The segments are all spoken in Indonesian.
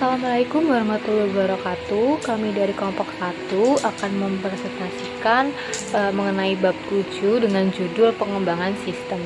Assalamualaikum warahmatullahi wabarakatuh. Kami dari kelompok 1 akan mempresentasikan mengenai bab 7 dengan judul pengembangan sistem.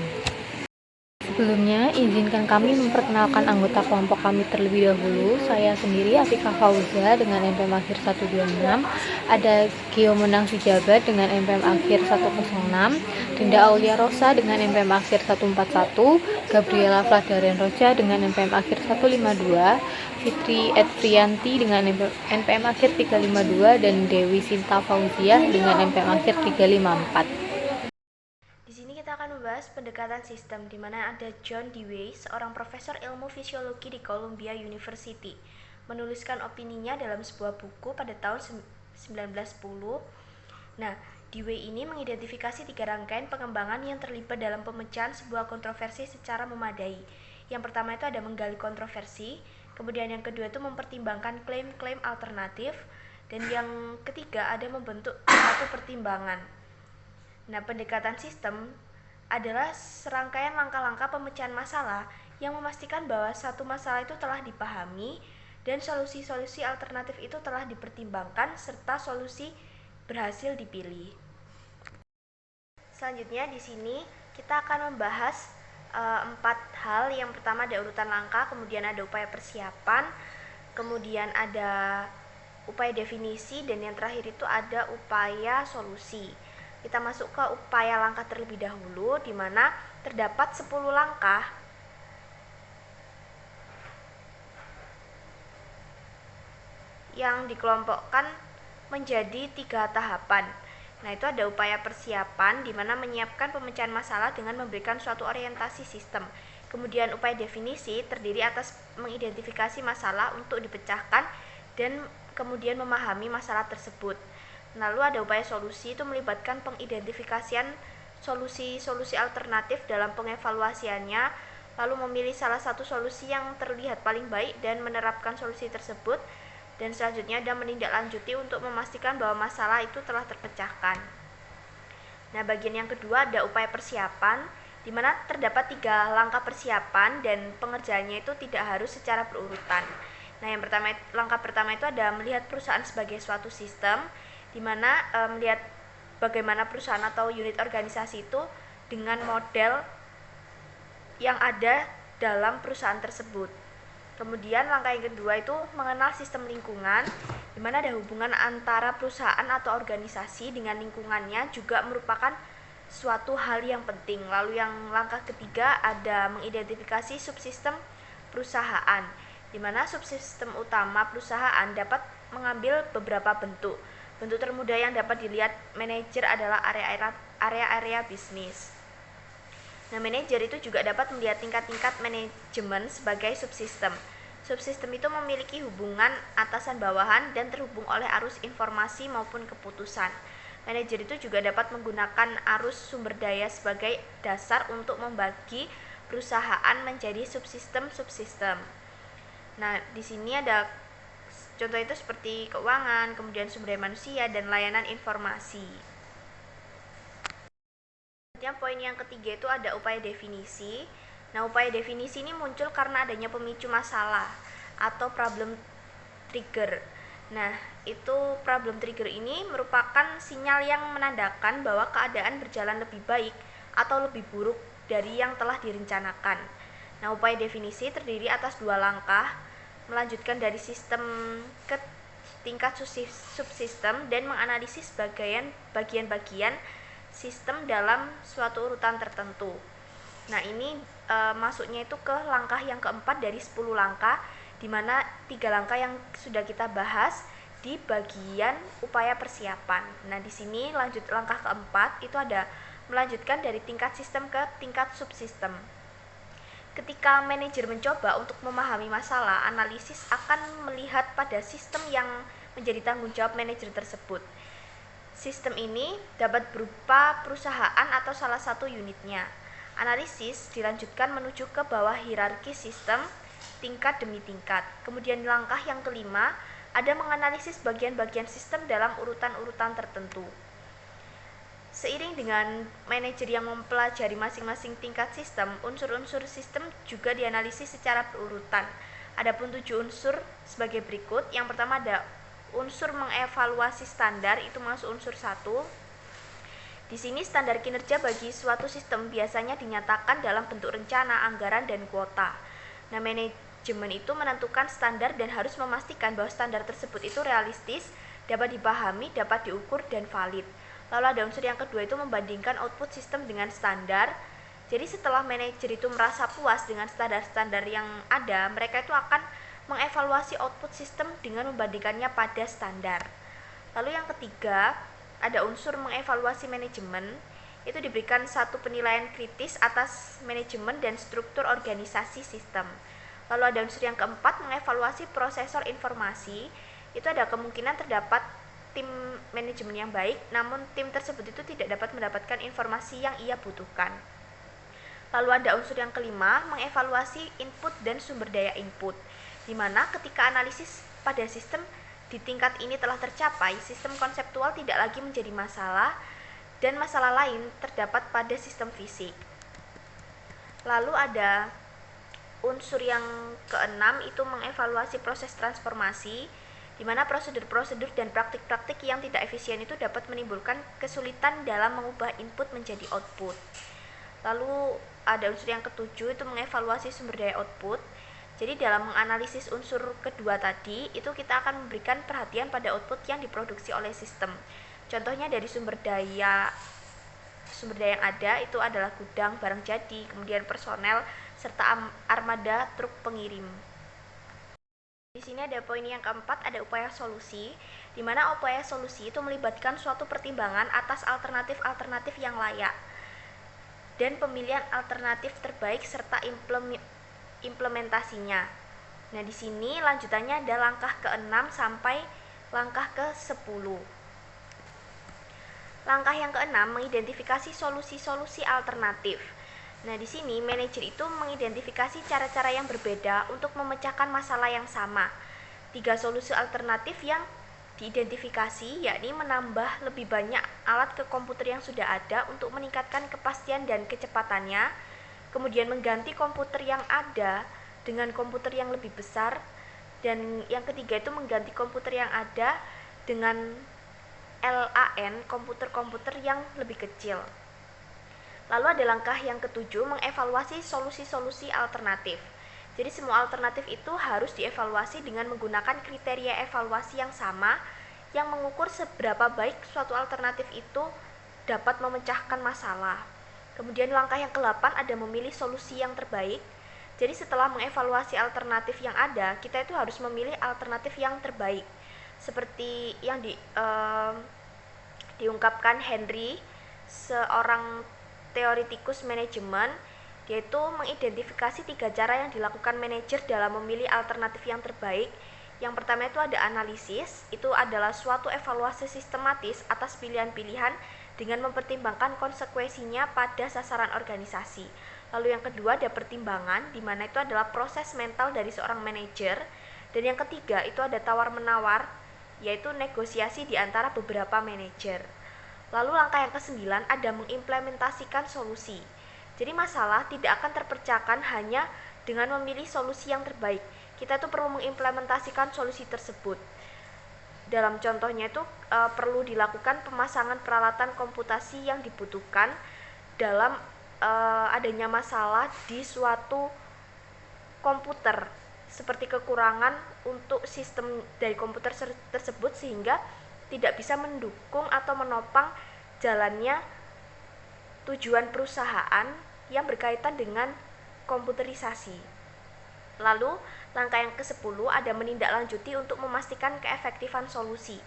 Sebelumnya, izinkan kami memperkenalkan anggota kelompok kami terlebih dahulu. Saya sendiri, Afiqah Fauza dengan NPM akhir 126. Ada Gio Menang Sujabat dengan NPM akhir 106. Dinda Aulia Rosa dengan NPM akhir 141. Gabriela Fladaren Roja dengan NPM akhir 152. Fitri Edrianti dengan NPM akhir 352. Dan Dewi Sinta Fauziah dengan NPM akhir 354. Di sini kita akan membahas pendekatan sistem, di mana ada John Dewey, seorang profesor ilmu fisiologi di Columbia University, menuliskan opininya dalam sebuah buku pada tahun 1910. Nah, Dewey ini mengidentifikasi 3 rangkaian pengembangan yang terlibat dalam pemecahan sebuah kontroversi secara memadai. Yang pertama itu ada menggali kontroversi, kemudian yang kedua itu mempertimbangkan klaim-klaim alternatif, dan yang ketiga ada membentuk suatu pertimbangan. Nah, pendekatan sistem adalah serangkaian langkah-langkah pemecahan masalah yang memastikan bahwa satu masalah itu telah dipahami dan solusi-solusi alternatif itu telah dipertimbangkan serta solusi berhasil dipilih. Selanjutnya di sini kita akan membahas 4 hal. Yang pertama ada urutan langkah, kemudian ada upaya persiapan, kemudian ada upaya definisi, dan yang terakhir itu ada upaya solusi. Kita masuk ke upaya langkah terlebih dahulu, di mana terdapat 10 langkah yang dikelompokkan menjadi 3 tahapan. Nah, itu ada upaya persiapan, di mana menyiapkan pemecahan masalah dengan memberikan suatu orientasi sistem. Kemudian upaya definisi terdiri atas mengidentifikasi masalah untuk dipecahkan dan kemudian memahami masalah tersebut. Lalu ada upaya solusi, itu melibatkan pengidentifikasian solusi-solusi alternatif dalam pengevaluasiannya, lalu memilih salah satu solusi yang terlihat paling baik dan menerapkan solusi tersebut, dan selanjutnya ada menindaklanjuti untuk memastikan bahwa masalah itu telah terpecahkan. Nah, bagian yang kedua ada upaya persiapan, di mana terdapat 3 langkah persiapan dan pengerjaannya itu tidak harus secara berurutan. Nah, langkah pertama itu ada melihat perusahaan sebagai suatu sistem, di mana melihat bagaimana perusahaan atau unit organisasi itu dengan model yang ada dalam perusahaan tersebut. Kemudian langkah yang kedua itu mengenal sistem lingkungan, di mana ada hubungan antara perusahaan atau organisasi dengan lingkungannya juga merupakan suatu hal yang penting. Lalu yang langkah ketiga ada mengidentifikasi subsistem perusahaan, di mana subsistem utama perusahaan dapat mengambil beberapa bentuk. Bentuk termudah yang dapat dilihat manajer adalah area-area bisnis. Nah, manajer itu juga dapat melihat tingkat-tingkat manajemen sebagai subsistem. Subsistem itu memiliki hubungan atasan bawahan dan terhubung oleh arus informasi maupun keputusan. Manajer itu juga dapat menggunakan arus sumber daya sebagai dasar untuk membagi perusahaan menjadi subsistem-subsistem. Nah, di sini ada contoh itu seperti keuangan, kemudian sumber daya manusia, dan layanan informasi. Poin yang ketiga itu ada upaya definisi. Nah, upaya definisi ini muncul karena adanya pemicu masalah atau problem trigger. Nah, itu problem trigger ini merupakan sinyal yang menandakan bahwa keadaan berjalan lebih baik atau lebih buruk dari yang telah direncanakan. Nah, upaya definisi terdiri atas 2 langkah, melanjutkan dari sistem ke tingkat subsistem dan menganalisis bagian-bagian sistem dalam suatu urutan tertentu. Nah, ini masuknya itu ke langkah yang keempat dari 10 langkah, di mana 3 langkah yang sudah kita bahas di bagian upaya persiapan. Nah, di sini lanjut langkah keempat itu ada melanjutkan dari tingkat sistem ke tingkat subsistem. Ketika manajer mencoba untuk memahami masalah, analisis akan melihat pada sistem yang menjadi tanggung jawab manajer tersebut. Sistem ini dapat berupa perusahaan atau salah satu unitnya. Analisis dilanjutkan menuju ke bawah hierarki sistem, tingkat demi tingkat. Kemudian langkah yang kelima ada menganalisis bagian-bagian sistem dalam urutan-urutan tertentu. Seiring dengan manajer yang mempelajari masing-masing tingkat sistem, unsur-unsur sistem juga dianalisis secara berurutan. Adapun 7 unsur sebagai berikut. Yang pertama ada unsur mengevaluasi standar, itu masuk unsur 1. Di sini standar kinerja bagi suatu sistem biasanya dinyatakan dalam bentuk rencana, anggaran, dan kuota. Nah, manajemen itu menentukan standar dan harus memastikan bahwa standar tersebut itu realistis, dapat dipahami, dapat diukur, dan valid. Lalu ada unsur yang kedua itu membandingkan output sistem dengan standar. Jadi setelah manajer itu merasa puas dengan standar-standar yang ada, mereka itu akan mengevaluasi output sistem dengan membandingkannya pada standar. Lalu yang ketiga, ada unsur mengevaluasi manajemen, itu diberikan satu penilaian kritis atas manajemen dan struktur organisasi sistem. Lalu ada unsur yang keempat, mengevaluasi prosesor informasi, itu ada kemungkinan terdapat tim manajemen yang baik, namun tim tersebut itu tidak dapat mendapatkan informasi yang ia butuhkan. Lalu ada unsur yang kelima, mengevaluasi input dan sumber daya input, di mana ketika analisis pada sistem di tingkat ini telah tercapai, sistem konseptual tidak lagi menjadi masalah dan masalah lain terdapat pada sistem fisik. Lalu ada unsur yang keenam, itu mengevaluasi proses transformasi, di mana prosedur-prosedur dan praktik-praktik yang tidak efisien itu dapat menimbulkan kesulitan dalam mengubah input menjadi output. Lalu ada unsur yang ketujuh, itu mengevaluasi sumber daya output. Jadi dalam menganalisis unsur kedua tadi, itu kita akan memberikan perhatian pada output yang diproduksi oleh sistem. Contohnya dari sumber daya yang ada itu adalah gudang, barang jadi, kemudian personel, serta armada truk pengirim. Di sini ada poin yang keempat, ada upaya solusi, di mana upaya solusi itu melibatkan suatu pertimbangan atas alternatif-alternatif yang layak dan pemilihan alternatif terbaik serta implementasinya. Nah, di sini lanjutannya ada langkah ke-6 sampai langkah ke-10. Langkah yang ke-6 mengidentifikasi solusi-solusi alternatif. Nah, di sini manajer itu mengidentifikasi cara-cara yang berbeda untuk memecahkan masalah yang sama. 3 solusi alternatif yang diidentifikasi yakni menambah lebih banyak alat ke komputer yang sudah ada untuk meningkatkan kepastian dan kecepatannya, kemudian mengganti komputer yang ada dengan komputer yang lebih besar, dan yang ketiga itu mengganti komputer yang ada dengan LAN, komputer-komputer yang lebih kecil. Lalu ada langkah yang ketujuh, mengevaluasi solusi-solusi alternatif. Jadi semua alternatif itu harus dievaluasi dengan menggunakan kriteria evaluasi yang sama, yang mengukur seberapa baik suatu alternatif itu dapat memecahkan masalah. Kemudian langkah yang ke-8 ada memilih solusi yang terbaik. Jadi setelah mengevaluasi alternatif yang ada, kita itu harus memilih alternatif yang terbaik. Seperti yang diungkapkan Henry, seorang teoritikus manajemen, yaitu mengidentifikasi 3 cara yang dilakukan manajer dalam memilih alternatif yang terbaik. Yang pertama itu ada analisis, itu adalah suatu evaluasi sistematis atas pilihan-pilihan dengan mempertimbangkan konsekuensinya pada sasaran organisasi. Lalu yang kedua ada pertimbangan, di mana itu adalah proses mental dari seorang manajer. Dan yang ketiga itu ada tawar-menawar, yaitu negosiasi di antara beberapa manajer. Lalu langkah yang ke-9 ada mengimplementasikan solusi. Jadi masalah tidak akan terpecahkan hanya dengan memilih solusi yang terbaik. Kita tuh perlu mengimplementasikan solusi tersebut. Dalam contohnya itu perlu dilakukan pemasangan peralatan komputasi yang dibutuhkan dalam adanya masalah di suatu komputer, seperti kekurangan untuk sistem dari komputer tersebut sehingga tidak bisa mendukung atau menopang jalannya tujuan perusahaan yang berkaitan dengan komputerisasi. Lalu langkah yang ke-10 ada menindaklanjuti untuk memastikan keefektifan solusi.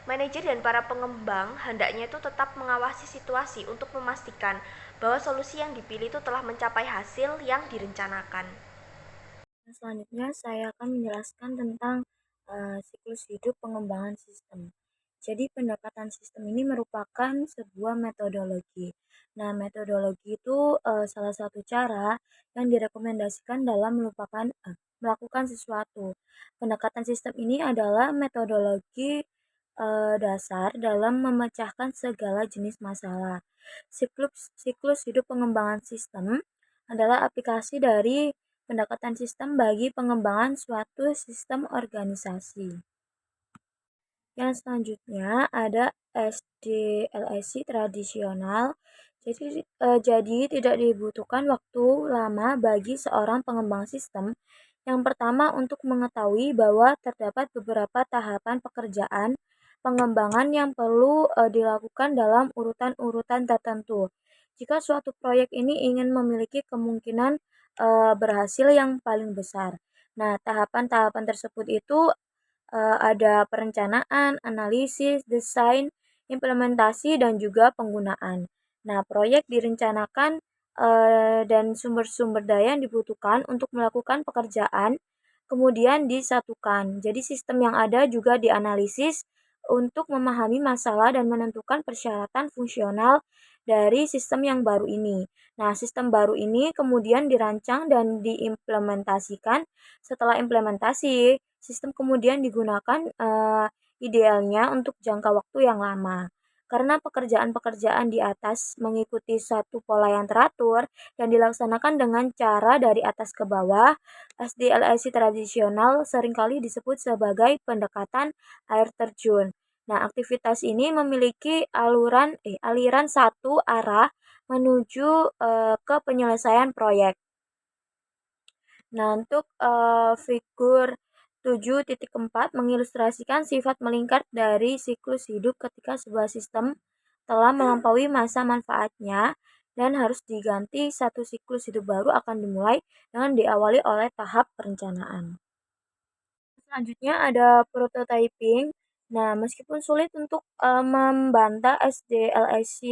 Manajer dan para pengembang hendaknya itu tetap mengawasi situasi untuk memastikan bahwa solusi yang dipilih itu telah mencapai hasil yang direncanakan. Selanjutnya saya akan menjelaskan tentang siklus hidup pengembangan sistem. Jadi pendekatan sistem ini merupakan sebuah metodologi. Nah, metodologi itu salah satu cara yang direkomendasikan dalam melakukan sesuatu. Pendekatan sistem ini adalah metodologi dasar dalam memecahkan segala jenis masalah. Siklus hidup pengembangan sistem adalah aplikasi dari pendekatan sistem bagi pengembangan suatu sistem organisasi. Yang selanjutnya ada SDLC tradisional. Jadi tidak dibutuhkan waktu lama bagi seorang pengembang sistem. Yang pertama untuk mengetahui bahwa terdapat beberapa tahapan pekerjaan pengembangan yang perlu dilakukan dalam urutan-urutan tertentu. Jika suatu proyek ini ingin memiliki kemungkinan berhasil yang paling besar. Nah, tahapan-tahapan tersebut itu ada perencanaan, analisis, desain, implementasi, dan juga penggunaan. Nah, proyek direncanakan dan sumber-sumber daya yang dibutuhkan untuk melakukan pekerjaan kemudian disatukan. Jadi sistem yang ada juga dianalisis untuk memahami masalah dan menentukan persyaratan fungsional dari sistem yang baru ini. Nah, sistem baru ini kemudian dirancang dan diimplementasikan. Setelah implementasi, sistem kemudian digunakan idealnya untuk jangka waktu yang lama. Karena pekerjaan-pekerjaan di atas mengikuti satu pola yang teratur dan dilaksanakan dengan cara dari atas ke bawah, SDLC tradisional seringkali disebut sebagai pendekatan air terjun. Nah, aktivitas ini memiliki aliran satu arah menuju ke penyelesaian proyek. Nah, untuk figur 7.4 mengilustrasikan sifat melingkar dari siklus hidup ketika sebuah sistem telah melampaui masa manfaatnya dan harus diganti, satu siklus hidup baru akan dimulai dengan diawali oleh tahap perencanaan. Selanjutnya ada prototyping. Nah, meskipun sulit untuk membantah SDLC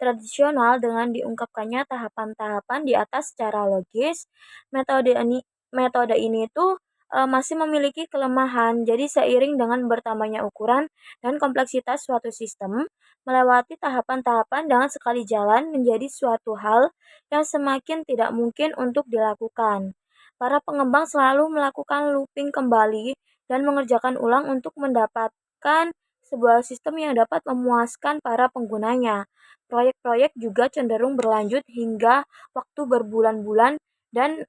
tradisional dengan diungkapkannya tahapan-tahapan di atas secara logis, metode ini tuh masih memiliki kelemahan. Jadi seiring dengan bertambahnya ukuran dan kompleksitas suatu sistem, melewati tahapan-tahapan dengan sekali jalan menjadi suatu hal yang semakin tidak mungkin untuk dilakukan. Para pengembang selalu melakukan looping kembali dan mengerjakan ulang untuk mendapatkan sebuah sistem yang dapat memuaskan para penggunanya. Proyek-proyek juga cenderung berlanjut hingga waktu berbulan-bulan dan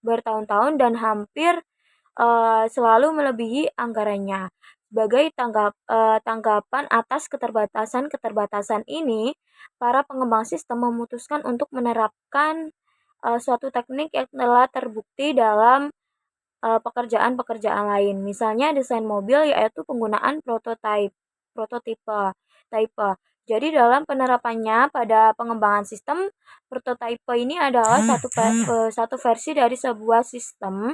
bertahun-tahun dan hampir selalu melebihi anggarannya. Sebagai tanggapan atas keterbatasan-keterbatasan ini, para pengembang sistem memutuskan untuk menerapkan suatu teknik yang telah terbukti dalam pekerjaan-pekerjaan lain. Misalnya desain mobil yaitu penggunaan prototipe. Type. Jadi dalam penerapannya pada pengembangan sistem, prototipe ini adalah satu versi dari sebuah sistem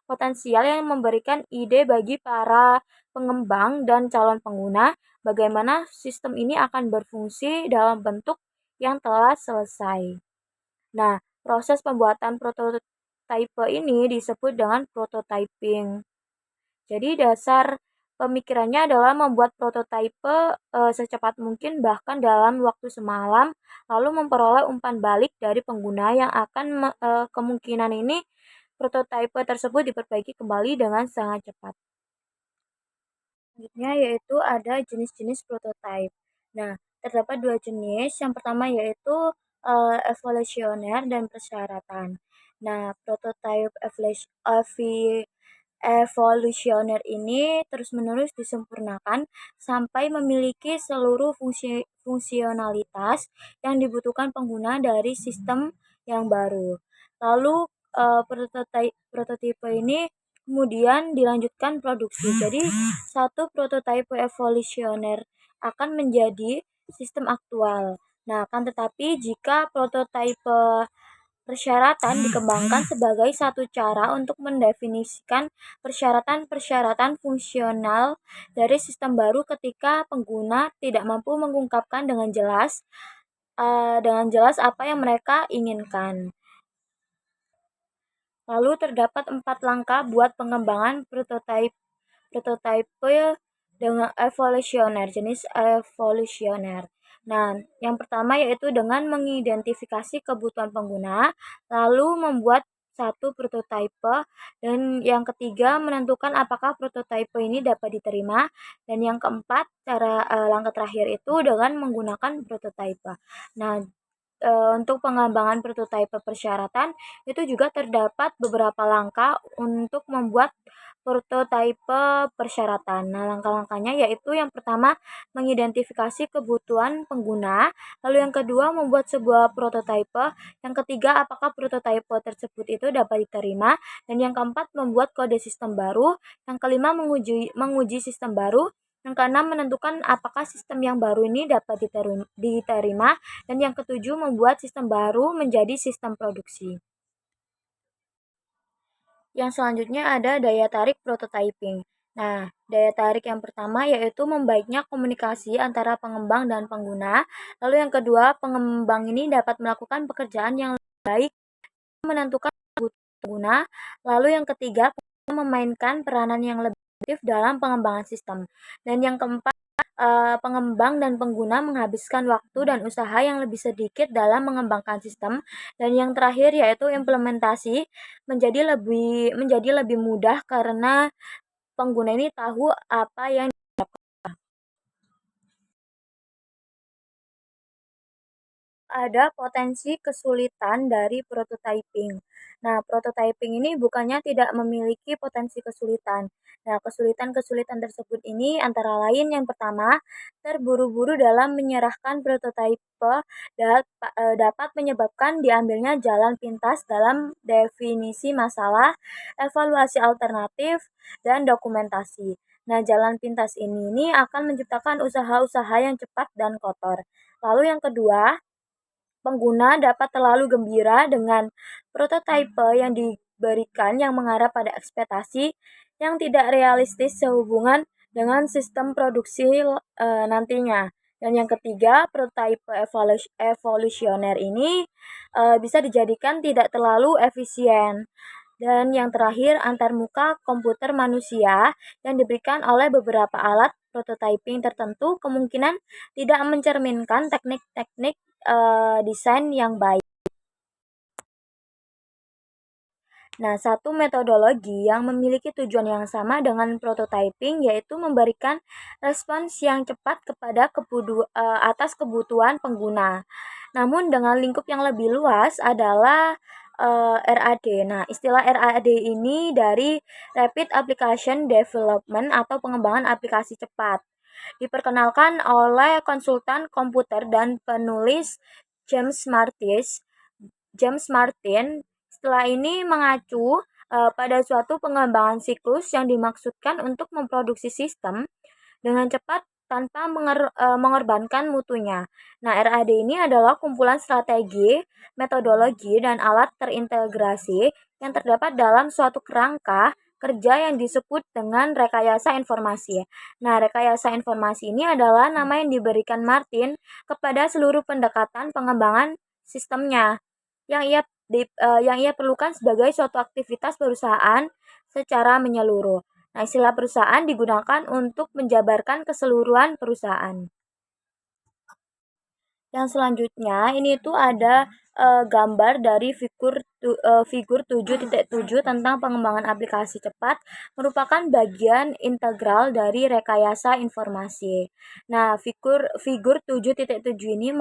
potensial yang memberikan ide bagi para pengembang dan calon pengguna bagaimana sistem ini akan berfungsi dalam bentuk yang telah selesai. Nah, proses pembuatan prototipe ini disebut dengan prototyping. Jadi dasar pemikirannya adalah membuat prototipe secepat mungkin bahkan dalam waktu semalam, lalu memperoleh umpan balik dari pengguna yang akan kemungkinan ini prototipe tersebut diperbaiki kembali dengan sangat cepat. Selanjutnya yaitu ada jenis-jenis prototipe. Nah, terdapat dua jenis. Yang pertama yaitu evolusioner dan persyaratan. Nah, prototipe evolusioner ini terus-menerus disempurnakan sampai memiliki seluruh fungsionalitas yang dibutuhkan pengguna dari sistem yang baru. Lalu prototipe ini kemudian dilanjutkan produksi. Jadi satu prototipe evolusioner akan menjadi sistem aktual. Nah, akan tetapi jika prototipe persyaratan dikembangkan sebagai satu cara untuk mendefinisikan persyaratan-persyaratan fungsional dari sistem baru ketika pengguna tidak mampu mengungkapkan dengan jelas apa yang mereka inginkan. Lalu terdapat 4 langkah buat pengembangan prototipe dengan evolusioner, jenis evolusioner. Nah, yang pertama yaitu dengan mengidentifikasi kebutuhan pengguna, lalu membuat satu prototipe, dan yang ketiga menentukan apakah prototipe ini dapat diterima, dan yang keempat langkah terakhir itu dengan menggunakan prototipe. Nah, untuk pengembangan prototipe persyaratan itu juga terdapat beberapa langkah untuk membuat prototipe persyaratan. Nah, langkah-langkahnya yaitu yang pertama mengidentifikasi kebutuhan pengguna, lalu yang kedua membuat sebuah prototipe, yang ketiga apakah prototipe tersebut itu dapat diterima, dan yang keempat membuat kode sistem baru, yang kelima menguji sistem baru, yang keenam menentukan apakah sistem yang baru ini dapat diterima, dan yang ketujuh membuat sistem baru menjadi sistem produksi. Yang selanjutnya ada daya tarik prototyping. Nah, daya tarik yang pertama yaitu membaiknya komunikasi antara pengembang dan pengguna. Lalu yang kedua, pengembang ini dapat melakukan pekerjaan yang lebih baik menentukan kebutuhan pengguna. Lalu yang ketiga, memainkan peranan yang lebih aktif dalam pengembangan sistem. Dan yang keempat, pengembang dan pengguna menghabiskan waktu dan usaha yang lebih sedikit dalam mengembangkan sistem. Dan yang terakhir yaitu implementasi menjadi lebih mudah karena pengguna ini tahu apa yang ada potensi kesulitan dari prototyping. Nah, prototyping ini bukannya tidak memiliki potensi kesulitan. Nah, kesulitan-kesulitan tersebut ini antara lain yang pertama, terburu-buru dalam menyerahkan prototipe dapat menyebabkan diambilnya jalan pintas dalam definisi masalah, evaluasi alternatif, dan dokumentasi. Nah, jalan pintas ini akan menciptakan usaha-usaha yang cepat dan kotor. Lalu yang kedua, pengguna dapat terlalu gembira dengan prototipe yang diberikan yang mengarah pada ekspektasi yang tidak realistis sehubungan dengan sistem produksi nantinya. Dan yang ketiga, prototipe evolusioner ini bisa dijadikan tidak terlalu efisien. Dan yang terakhir, antarmuka komputer manusia yang diberikan oleh beberapa alat prototyping tertentu kemungkinan tidak mencerminkan teknik-teknik desain yang baik. Nah, satu metodologi yang memiliki tujuan yang sama dengan prototyping yaitu memberikan respons yang cepat atas kebutuhan pengguna. Namun dengan lingkup yang lebih luas adalah RAD. Nah, istilah RAD ini dari Rapid Application Development atau pengembangan aplikasi cepat. Diperkenalkan oleh konsultan komputer dan penulis James Martin. Setelah ini mengacu pada suatu pengembangan siklus yang dimaksudkan untuk memproduksi sistem dengan cepat tanpa mengorbankan mutunya. Nah, RAD ini adalah kumpulan strategi, metodologi, dan alat terintegrasi yang terdapat dalam suatu kerangka kerja yang disebut dengan rekayasa informasi. Nah, rekayasa informasi ini adalah nama yang diberikan Martin kepada seluruh pendekatan pengembangan sistemnya yang ia perlukan sebagai suatu aktivitas perusahaan secara menyeluruh. Nah, istilah perusahaan digunakan untuk menjabarkan keseluruhan perusahaan. Yang selanjutnya ini tuh ada gambar dari figur 7.7 tentang pengembangan aplikasi cepat merupakan bagian integral dari rekayasa informasi. Nah, figur 7.7 ini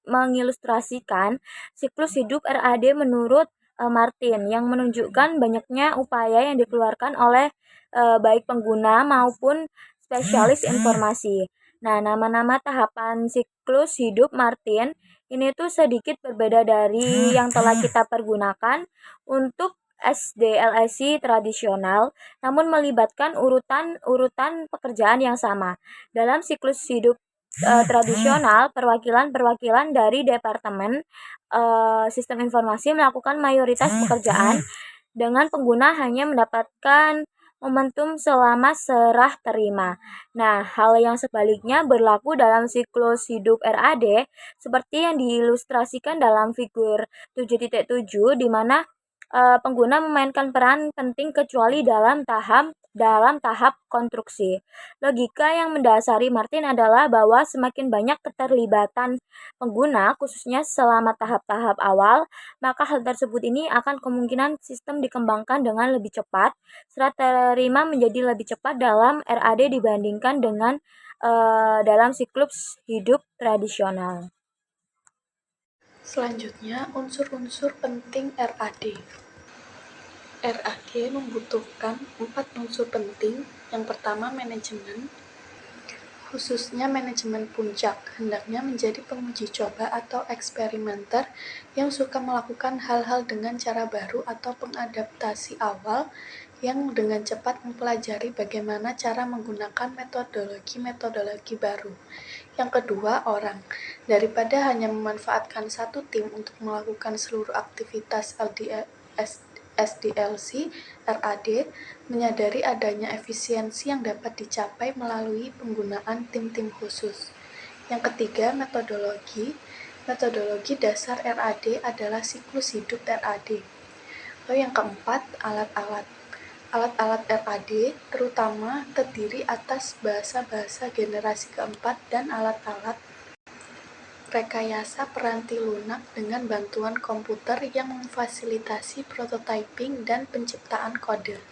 mengilustrasikan siklus hidup RAD menurut Martin yang menunjukkan banyaknya upaya yang dikeluarkan oleh baik pengguna maupun spesialis informasi. Nah, nama-nama tahapan siklus hidup Martin ini tuh sedikit berbeda dari yang telah kita pergunakan untuk SDLC tradisional, namun melibatkan urutan pekerjaan yang sama. Dalam siklus hidup tradisional, perwakilan-perwakilan dari Departemen Sistem Informasi melakukan mayoritas pekerjaan dengan pengguna hanya mendapatkan momentum selama serah terima. Nah, hal yang sebaliknya berlaku dalam siklus hidup RAD seperti yang diilustrasikan dalam figur 7.7 di mana pengguna memainkan peran penting kecuali dalam tahap konstruksi. Logika yang mendasari Martin adalah bahwa semakin banyak keterlibatan pengguna, khususnya selama tahap-tahap awal, maka hal tersebut ini akan kemungkinan sistem dikembangkan dengan lebih cepat. Serah terima menjadi lebih cepat dalam RAD dibandingkan dengan dalam siklus hidup tradisional. Selanjutnya, unsur-unsur penting RAD. RAD membutuhkan 4 unsur penting. Yang pertama, manajemen. Khususnya manajemen puncak, hendaknya menjadi penguji coba atau eksperimenter yang suka melakukan hal-hal dengan cara baru atau pengadaptasi awal yang dengan cepat mempelajari bagaimana cara menggunakan metodologi-metodologi baru. Yang kedua, orang. Daripada hanya memanfaatkan satu tim untuk melakukan seluruh aktivitas SDLC, RAD, menyadari adanya efisiensi yang dapat dicapai melalui penggunaan tim-tim khusus. Yang ketiga, metodologi. Metodologi dasar RAD adalah siklus hidup RAD. Lalu yang keempat, alat-alat. Alat-alat RAD terutama terdiri atas bahasa-bahasa generasi keempat dan alat-alat rekayasa peranti lunak dengan bantuan komputer yang memfasilitasi prototyping dan penciptaan kode.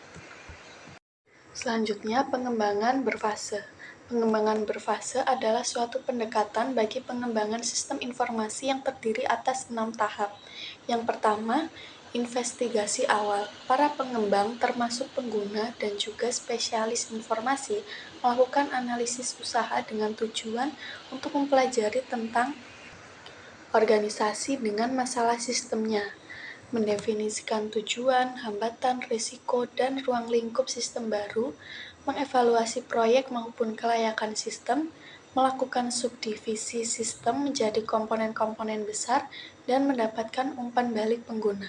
Selanjutnya, pengembangan berfase. Pengembangan berfase adalah suatu pendekatan bagi pengembangan sistem informasi yang terdiri atas 6 tahap. Yang pertama, investigasi awal. Para pengembang, termasuk pengguna dan juga spesialis informasi, melakukan analisis usaha dengan tujuan untuk mempelajari tentang organisasi dengan masalah sistemnya, mendefinisikan tujuan, hambatan, risiko, dan ruang lingkup sistem baru, mengevaluasi proyek maupun kelayakan sistem, melakukan subdivisi sistem menjadi komponen-komponen besar, dan mendapatkan umpan balik pengguna.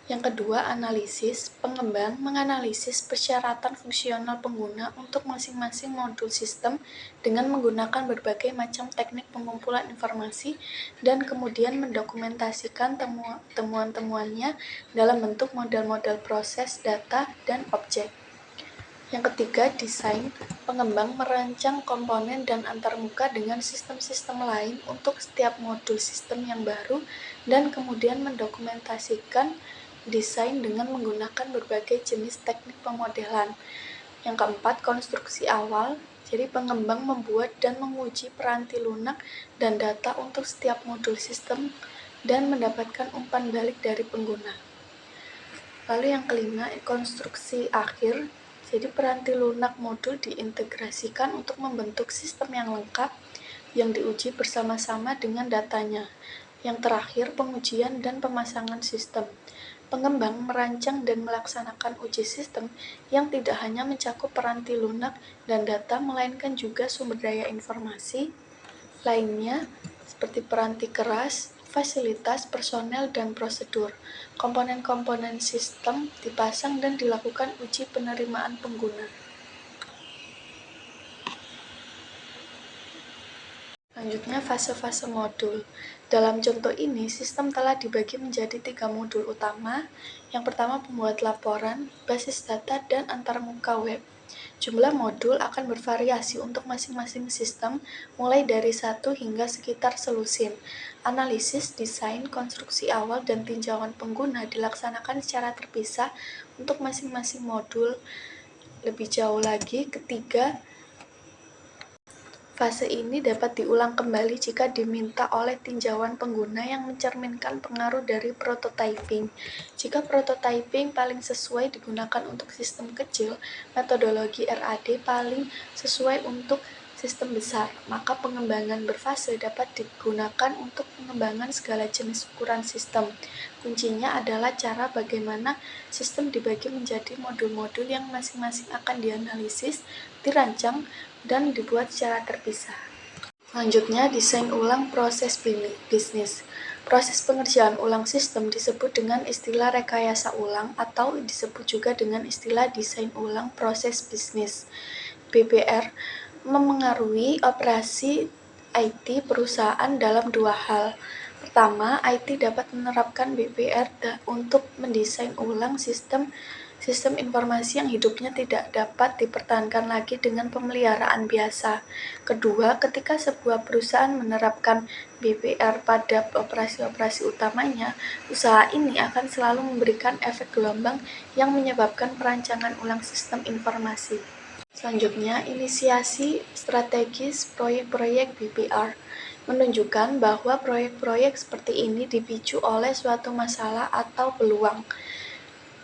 Yang kedua, analisis. Pengembang menganalisis persyaratan fungsional pengguna untuk masing-masing modul sistem dengan menggunakan berbagai macam teknik pengumpulan informasi dan kemudian mendokumentasikan temuan-temuannya dalam bentuk model-model proses, data, dan objek. Yang ketiga, desain. Pengembang merancang komponen dan antarmuka dengan sistem-sistem lain untuk setiap modul sistem yang baru dan kemudian mendokumentasikan desain dengan menggunakan berbagai jenis teknik pemodelan. Yang keempat, konstruksi awal. Jadi pengembang membuat dan menguji peranti lunak dan data untuk setiap modul sistem dan mendapatkan umpan balik dari pengguna. Lalu yang kelima, konstruksi akhir. Jadi peranti lunak modul diintegrasikan untuk membentuk sistem yang lengkap yang diuji bersama-sama dengan datanya. Yang terakhir, pengujian dan pemasangan sistem. Pengembang merancang dan melaksanakan uji sistem yang tidak hanya mencakup peranti lunak dan data, melainkan juga sumber daya informasi lainnya seperti peranti keras, fasilitas, personel, dan prosedur. Komponen-komponen sistem dipasang dan dilakukan uji penerimaan pengguna. Selanjutnya, fase-fase modul. Dalam contoh ini, sistem telah dibagi menjadi 3 modul utama. Yang pertama, pembuat laporan, basis data, dan antarmuka web. Jumlah modul akan bervariasi untuk masing-masing sistem, mulai dari 1 hingga sekitar selusin. Analisis, desain, konstruksi awal, dan tinjauan pengguna dilaksanakan secara terpisah untuk masing-masing modul. Lebih jauh lagi, ketiga, fase ini dapat diulang kembali jika diminta oleh tinjauan pengguna yang mencerminkan pengaruh dari prototyping. Jika prototyping paling sesuai digunakan untuk sistem kecil, metodologi RAD paling sesuai untuk sistem besar, maka pengembangan berfase dapat digunakan untuk pengembangan segala jenis ukuran sistem. Kuncinya adalah cara bagaimana sistem dibagi menjadi modul-modul yang masing-masing akan dianalisis, dirancang, dan dibuat secara terpisah. Selanjutnya, desain ulang proses bisnis. Proses pengerjaan ulang sistem disebut dengan istilah rekayasa ulang atau disebut juga dengan istilah desain ulang proses bisnis. BPR memengaruhi operasi IT perusahaan dalam 2 hal. Pertama, IT dapat menerapkan BPR untuk mendesain ulang sistem informasi yang hidupnya tidak dapat dipertahankan lagi dengan pemeliharaan biasa. Kedua, ketika sebuah perusahaan menerapkan BPR pada operasi-operasi utamanya, usaha ini akan selalu memberikan efek gelombang yang menyebabkan perancangan ulang sistem informasi. Selanjutnya, inisiasi strategis proyek-proyek BPR. menunjukkan bahwa proyek-proyek seperti ini dipicu oleh suatu masalah atau peluang.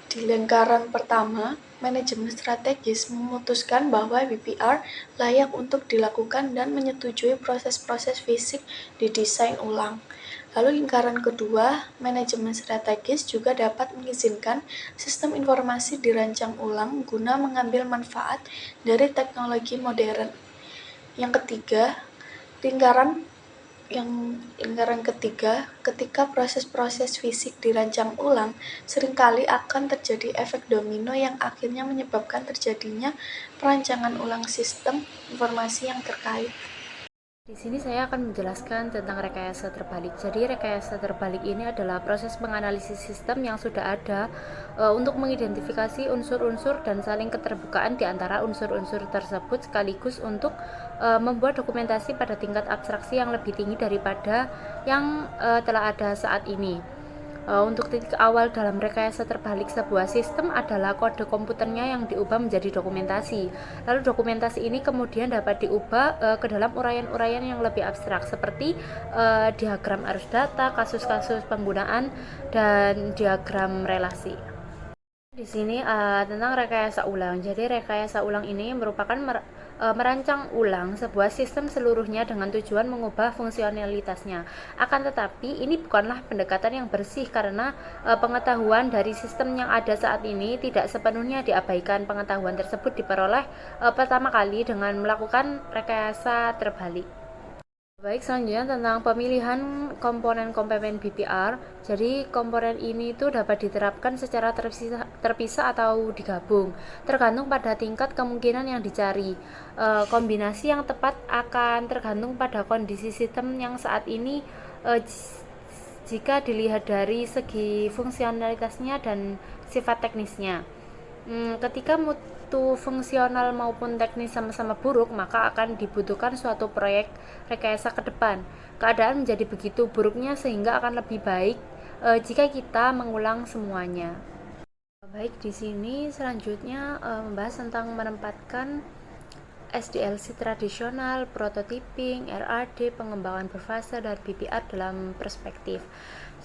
Di lingkaran pertama, manajemen strategis memutuskan bahwa BPR layak untuk dilakukan dan menyetujui proses-proses fisik didesain ulang. Lalu lingkaran kedua, manajemen strategis juga dapat mengizinkan sistem informasi dirancang ulang guna mengambil manfaat dari teknologi modern. Yang ketiga, lingkaran ketiga, ketika proses-proses fisik dirancang ulang, seringkali akan terjadi efek domino yang akhirnya menyebabkan terjadinya perancangan ulang sistem informasi yang terkait. Di sini saya akan menjelaskan tentang rekayasa terbalik. Jadi rekayasa terbalik ini adalah proses menganalisis sistem yang sudah ada untuk mengidentifikasi unsur-unsur dan saling keterbukaan di antara unsur-unsur tersebut sekaligus untuk membuat dokumentasi pada tingkat abstraksi yang lebih tinggi daripada yang telah ada saat ini. Untuk titik awal dalam rekayasa terbalik sebuah sistem adalah kode komputernya yang diubah menjadi dokumentasi. Lalu dokumentasi ini kemudian dapat diubah ke dalam uraian-uraian yang lebih abstrak seperti diagram arus data, kasus-kasus penggunaan, dan diagram relasi. Di sini tentang rekayasa ulang. Jadi rekayasa ulang ini merupakan merancang ulang sebuah sistem seluruhnya dengan tujuan mengubah fungsionalitasnya. Akan tetapi ini bukanlah pendekatan yang bersih karena pengetahuan dari sistem yang ada saat ini tidak sepenuhnya diabaikan. Pengetahuan tersebut diperoleh pertama kali dengan melakukan rekayasa terbalik. Baik, selanjutnya tentang pemilihan komponen-komponen BPR. Jadi komponen ini itu dapat diterapkan secara terpisah atau digabung, tergantung pada tingkat kemungkinan yang dicari. Kombinasi yang tepat akan tergantung pada kondisi sistem yang saat ini jika dilihat dari segi fungsionalitasnya dan sifat teknisnya. Ketika mutu fungsional maupun teknis sama-sama buruk, maka akan dibutuhkan suatu proyek rekayasa ke depan. Keadaan menjadi begitu buruknya sehingga akan lebih baik jika kita mengulang semuanya. Baik, di sini selanjutnya membahas tentang menempatkan SDLC tradisional, prototyping, RAD, pengembangan berfase, dan BPR dalam perspektif.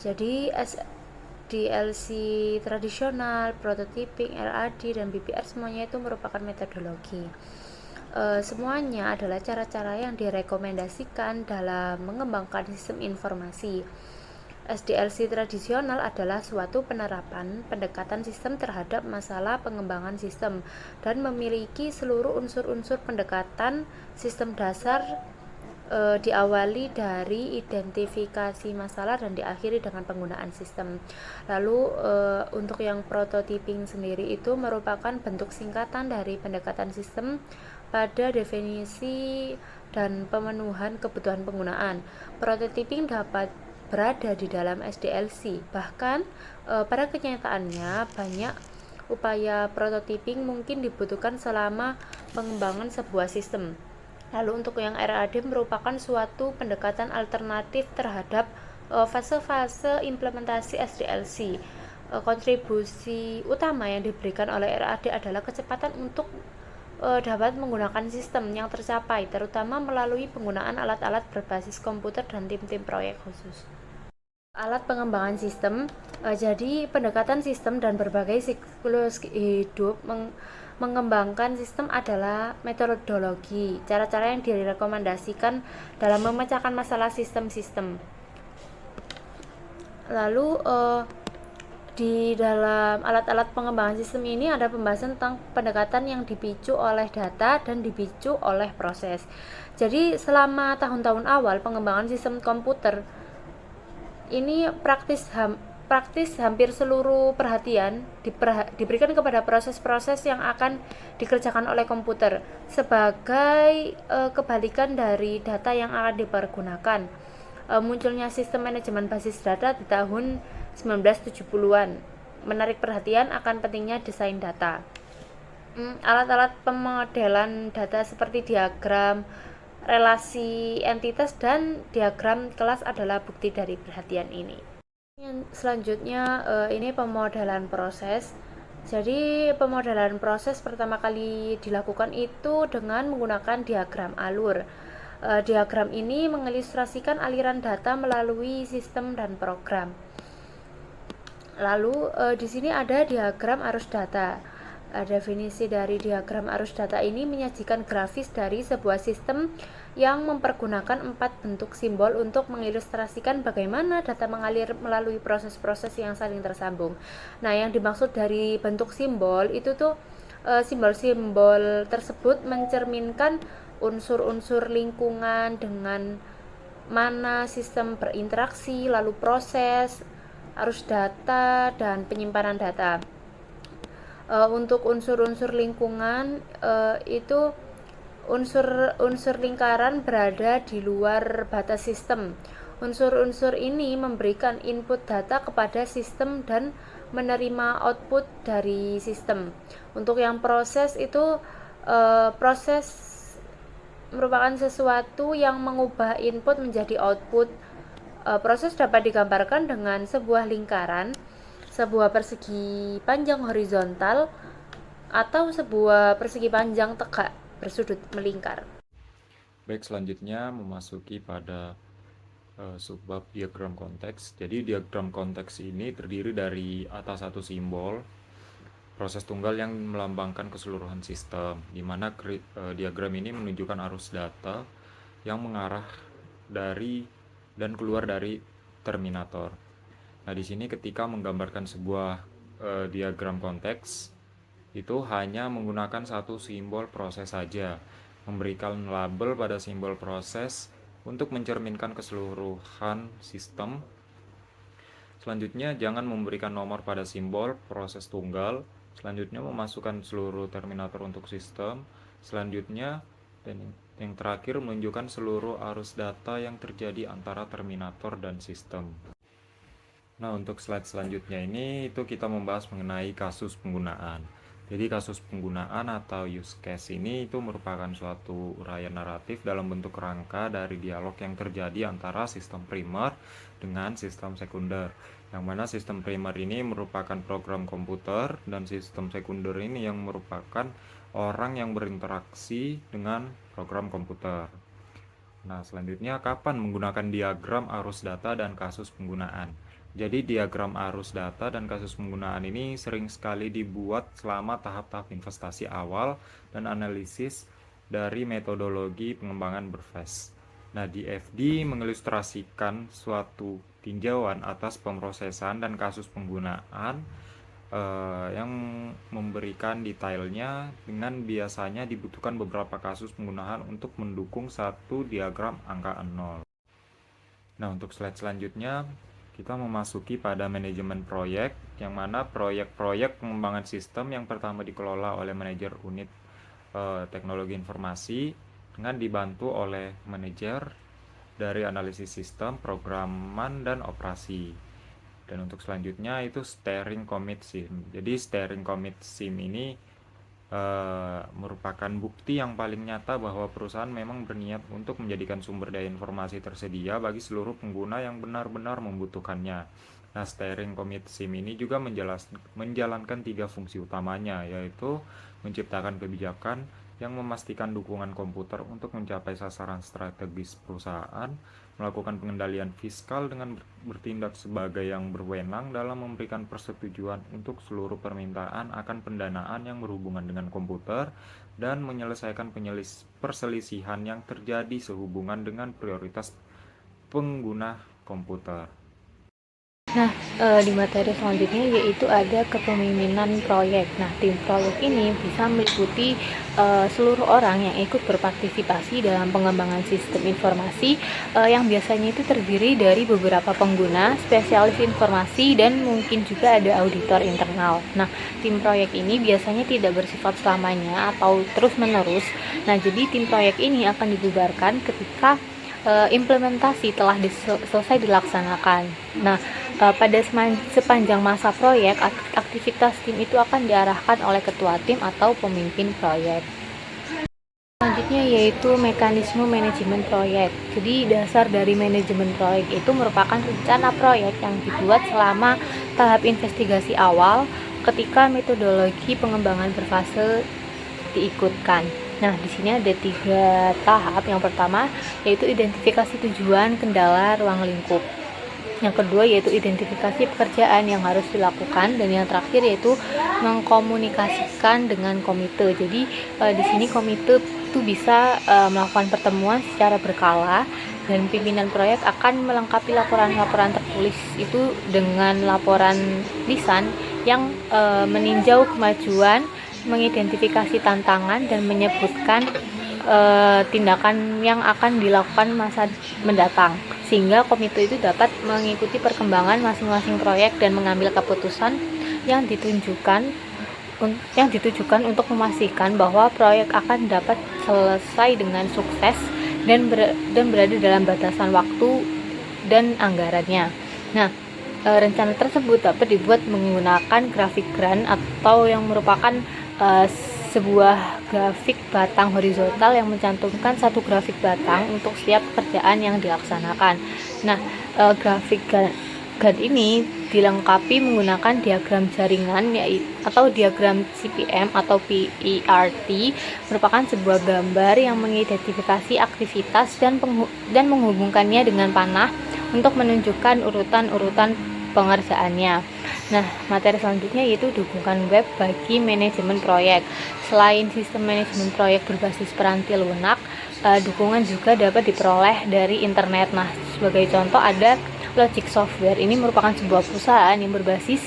Jadi SDLC tradisional, prototyping, RAD, dan BPR semuanya itu merupakan metodologi. Semuanya adalah cara-cara yang direkomendasikan dalam mengembangkan sistem informasi. SDLC tradisional adalah suatu penerapan pendekatan sistem terhadap masalah pengembangan sistem dan memiliki seluruh unsur-unsur pendekatan sistem dasar diawali dari identifikasi masalah dan diakhiri dengan penggunaan sistem. Lalu untuk yang prototyping sendiri itu merupakan bentuk singkatan dari pendekatan sistem pada definisi dan pemenuhan kebutuhan penggunaan. Prototyping dapat berada di dalam SDLC. Bahkan pada kenyataannya banyak upaya prototyping mungkin dibutuhkan selama pengembangan sebuah sistem. Lalu untuk yang RAD merupakan suatu pendekatan alternatif terhadap fase-fase implementasi SDLC. Kontribusi utama yang diberikan oleh RAD adalah kecepatan untuk dapat menggunakan sistem yang tercapai, terutama melalui penggunaan alat-alat berbasis komputer dan tim-tim proyek khusus. Alat pengembangan sistem, jadi pendekatan sistem dan berbagai siklus hidup mengembangkan sistem adalah metodologi, cara-cara yang direkomendasikan dalam memecahkan masalah sistem-sistem. Lalu di dalam alat-alat pengembangan sistem ini ada pembahasan tentang pendekatan yang dipicu oleh data dan dipicu oleh proses. Jadi selama tahun-tahun awal pengembangan sistem komputer ini praktis hampir seluruh perhatian diberikan kepada proses-proses yang akan dikerjakan oleh komputer sebagai kebalikan dari data yang akan dipergunakan. Munculnya sistem manajemen basis data di tahun 1970-an menarik perhatian akan pentingnya desain data. Alat-alat pemodelan data seperti diagram relasi entitas dan diagram kelas adalah bukti dari perhatian ini. Selanjutnya ini pemodelan proses. Jadi pemodelan proses pertama kali dilakukan itu dengan menggunakan diagram alur. Diagram ini mengilustrasikan aliran data melalui sistem dan program. Lalu di sini ada diagram arus data. Definisi dari diagram arus data ini menyajikan grafis dari sebuah sistem yang mempergunakan 4 bentuk simbol untuk mengilustrasikan bagaimana data mengalir melalui proses-proses yang saling tersambung. Nah, yang dimaksud dari bentuk simbol itu tuh simbol-simbol tersebut mencerminkan unsur-unsur lingkungan dengan mana sistem berinteraksi, lalu proses, arus data, dan penyimpanan data. Untuk unsur-unsur lingkungan itu unsur lingkaran berada di luar batas sistem. Unsur-unsur ini memberikan input data kepada sistem dan menerima output dari sistem. Untuk yang proses itu proses merupakan sesuatu yang mengubah input menjadi output. Proses dapat digambarkan dengan sebuah lingkaran, sebuah persegi panjang horizontal, atau sebuah persegi panjang tegak bersudut melingkar. Baik, selanjutnya memasuki pada subbab diagram konteks. Jadi diagram konteks ini terdiri dari atas satu simbol proses tunggal yang melambangkan keseluruhan sistem, di mana diagram ini menunjukkan arus data yang mengarah dari dan keluar dari terminator. Nah, di sini ketika menggambarkan sebuah diagram konteks itu hanya menggunakan satu simbol proses saja, memberikan label pada simbol proses untuk mencerminkan keseluruhan sistem. Selanjutnya, jangan memberikan nomor pada simbol proses tunggal. Selanjutnya, memasukkan seluruh terminator untuk sistem. Selanjutnya, dan yang terakhir menunjukkan seluruh arus data yang terjadi antara terminator dan sistem. Nah, untuk slide selanjutnya ini itu kita membahas mengenai kasus penggunaan. Jadi kasus penggunaan atau use case ini itu merupakan suatu uraian naratif dalam bentuk rangka dari dialog yang terjadi antara sistem primer dengan sistem sekunder. Yang mana sistem primer ini merupakan program komputer dan sistem sekunder ini yang merupakan orang yang berinteraksi dengan program komputer. Nah, selanjutnya kapan menggunakan diagram arus data dan kasus penggunaan? Jadi diagram arus data dan kasus penggunaan ini sering sekali dibuat selama tahap-tahap investasi awal dan analisis dari metodologi pengembangan berfase. Nah, di FD mengilustrasikan suatu tinjauan atas pemrosesan dan kasus penggunaan yang memberikan detailnya dengan biasanya dibutuhkan beberapa kasus penggunaan untuk mendukung satu diagram angka 0. Nah, untuk slide selanjutnya kita memasuki pada manajemen proyek, yang mana proyek-proyek pengembangan sistem yang pertama dikelola oleh manajer unit teknologi informasi dengan dibantu oleh manajer dari analisis sistem, programan, dan operasi. Dan untuk selanjutnya itu steering commit sim. Jadi steering commit sim ini merupakan bukti yang paling nyata bahwa perusahaan memang berniat untuk menjadikan sumber daya informasi tersedia bagi seluruh pengguna yang benar-benar membutuhkannya. Nah, steering commit sim ini juga menjalankan 3 fungsi utamanya, yaitu menciptakan kebijakan yang memastikan dukungan komputer untuk mencapai sasaran strategis perusahaan, melakukan pengendalian fiskal dengan bertindak sebagai yang berwenang dalam memberikan persetujuan untuk seluruh permintaan akan pendanaan yang berhubungan dengan komputer, dan menyelesaikan perselisihan yang terjadi sehubungan dengan prioritas pengguna komputer. Nah, di materi selanjutnya yaitu ada kepemimpinan proyek. Nah, tim proyek ini bisa meliputi seluruh orang yang ikut berpartisipasi dalam pengembangan sistem informasi yang biasanya itu terdiri dari beberapa pengguna, spesialis informasi, dan mungkin juga ada auditor internal. Nah, tim proyek ini biasanya tidak bersifat selamanya atau terus-menerus. Nah, jadi tim proyek ini akan dibubarkan ketika implementasi telah selesai dilaksanakan. Nah, pada sepanjang masa proyek, aktivitas tim itu akan diarahkan oleh ketua tim atau pemimpin proyek. Selanjutnya yaitu mekanisme manajemen proyek. Jadi dasar dari manajemen proyek itu merupakan rencana proyek yang dibuat selama tahap investigasi awal ketika metodologi pengembangan berfase diikutkan. Nah, di sini ada 3 tahap. Yang pertama yaitu identifikasi tujuan, kendala, ruang lingkup. Yang kedua yaitu identifikasi pekerjaan yang harus dilakukan, dan yang terakhir yaitu mengkomunikasikan dengan komite. Jadi di sini komite itu bisa melakukan pertemuan secara berkala, dan pimpinan proyek akan melengkapi laporan-laporan tertulis itu dengan laporan lisan yang meninjau kemajuan, mengidentifikasi tantangan, dan menyebutkan tindakan yang akan dilakukan masa mendatang, sehingga komite itu dapat mengikuti perkembangan masing-masing proyek dan mengambil keputusan yang ditujukan untuk memastikan bahwa proyek akan dapat selesai dengan sukses dan berada dalam batasan waktu dan anggarannya. Nah, rencana tersebut dapat dibuat menggunakan grafikran atau yang merupakan sebuah grafik batang horizontal yang mencantumkan satu grafik batang untuk setiap pekerjaan yang dilaksanakan. Nah, grafik Gantt ini dilengkapi menggunakan diagram jaringan atau diagram CPM atau PERT, merupakan sebuah gambar yang mengidentifikasi aktivitas dan menghubungkannya dengan panah untuk menunjukkan urutan-urutan pengerjaannya. Nah, materi selanjutnya yaitu dukungan web bagi manajemen proyek. Selain sistem manajemen proyek berbasis peranti lunak, dukungan juga dapat diperoleh dari internet. Nah, sebagai contoh ada Logic Software. Ini merupakan sebuah perusahaan yang berbasis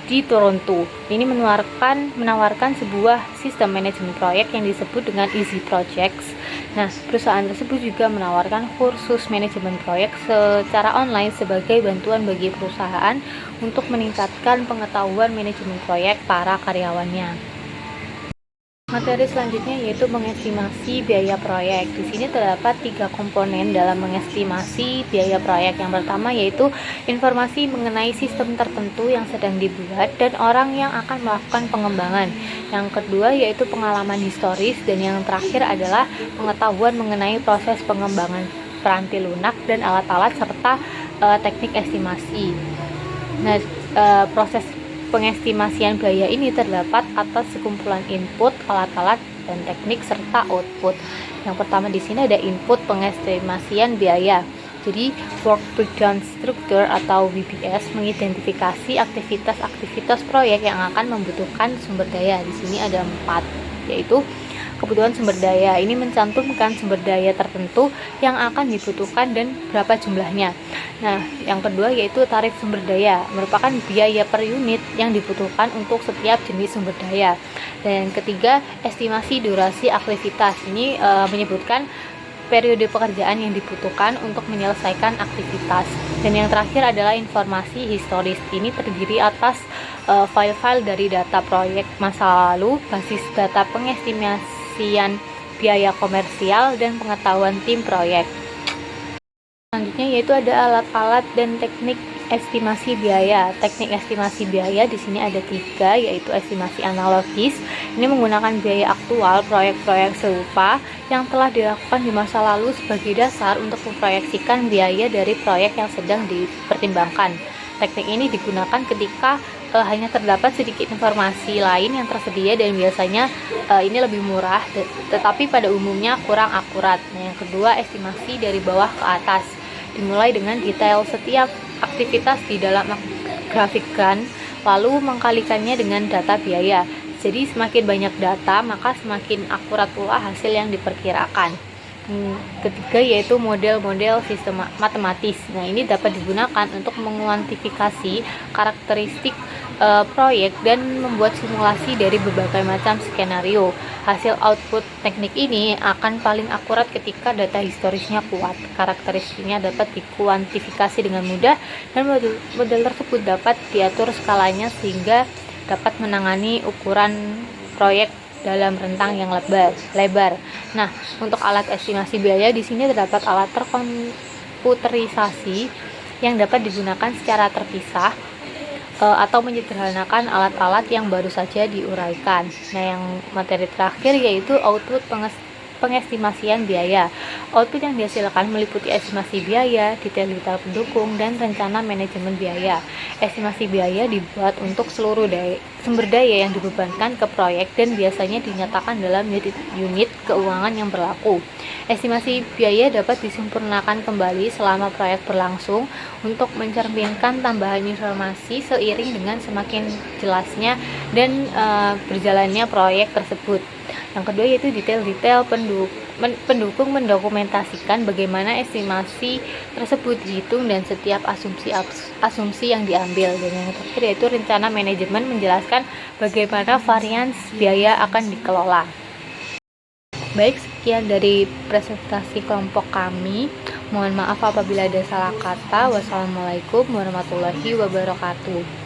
di Toronto. Ini menawarkan sebuah sistem manajemen proyek yang disebut dengan Easy Projects. Nah, perusahaan tersebut juga menawarkan kursus manajemen proyek secara online sebagai bantuan bagi perusahaan untuk meningkatkan pengetahuan manajemen proyek para karyawannya. Materi selanjutnya yaitu mengestimasi biaya proyek. Di sini terdapat 3 komponen dalam mengestimasi biaya proyek. Yang pertama yaitu informasi mengenai sistem tertentu yang sedang dibuat dan orang yang akan melakukan pengembangan. Yang kedua yaitu pengalaman historis, dan yang terakhir adalah pengetahuan mengenai proses pengembangan peranti lunak dan alat-alat serta teknik estimasi. Nah, proses pengestimasian biaya ini terdapat atas sekumpulan input, alat-alat, dan teknik serta output. Yang pertama di sini ada input pengestimasian biaya. Jadi work breakdown structure atau WBS mengidentifikasi aktivitas-aktivitas proyek yang akan membutuhkan sumber daya. Di sini ada 4, yaitu kebutuhan sumber daya. Ini mencantumkan sumber daya tertentu yang akan dibutuhkan dan berapa jumlahnya. Nah, yang kedua yaitu tarif sumber daya, merupakan biaya per unit yang dibutuhkan untuk setiap jenis sumber daya. Dan yang ketiga, estimasi durasi aktivitas. Ini menyebutkan periode pekerjaan yang dibutuhkan untuk menyelesaikan aktivitas. Dan yang terakhir adalah informasi historis. Ini terdiri atas file-file dari data proyek masa lalu, basis data pengestimasian biaya komersial, dan pengetahuan tim proyek. Selanjutnya yaitu ada alat-alat dan teknik estimasi biaya. Teknik estimasi biaya di sini ada 3, yaitu estimasi analogis. Ini menggunakan biaya aktual proyek-proyek serupa yang telah dilakukan di masa lalu sebagai dasar untuk memproyeksikan biaya dari proyek yang sedang dipertimbangkan. Teknik ini digunakan ketika hanya terdapat sedikit informasi lain yang tersedia, dan biasanya ini lebih murah, tetapi pada umumnya kurang akurat. Nah, yang kedua, estimasi dari bawah ke atas, dimulai dengan detail setiap aktivitas di dalam grafikkan, lalu mengkalikannya dengan data biaya. Jadi semakin banyak data, maka semakin akurat pula hasil yang diperkirakan. Ketiga yaitu model-model sistem matematis. Nah, ini dapat digunakan untuk menguantifikasi karakteristik proyek dan membuat simulasi dari berbagai macam skenario. Hasil output teknik ini akan paling akurat ketika data historisnya kuat. Karakteristiknya dapat dikuantifikasi dengan mudah, dan model tersebut dapat diatur skalanya sehingga dapat menangani ukuran proyek dalam rentang yang lebar. Nah, untuk alat estimasi biaya di sini terdapat alat terkomputerisasi yang dapat digunakan secara terpisah atau menyederhanakan alat-alat yang baru saja diuraikan. Nah, yang materi terakhir yaitu output pengestimasian biaya. Output yang dihasilkan meliputi estimasi biaya, detail-detail pendukung, dan rencana manajemen biaya. Estimasi biaya dibuat untuk seluruh sumber daya yang dibebankan ke proyek dan biasanya dinyatakan dalam unit keuangan yang berlaku. Estimasi biaya dapat disempurnakan kembali selama proyek berlangsung untuk mencerminkan tambahan informasi seiring dengan semakin jelasnya dan berjalannya proyek tersebut. Yang kedua yaitu detail-detail pendukung mendokumentasikan bagaimana estimasi tersebut dihitung dan setiap asumsi yang diambil. Dan yang terakhir yaitu rencana manajemen menjelaskan bagaimana varians biaya akan dikelola. Baik, sekian dari presentasi kelompok kami. Mohon maaf apabila ada salah kata. Wassalamualaikum warahmatullahi wabarakatuh.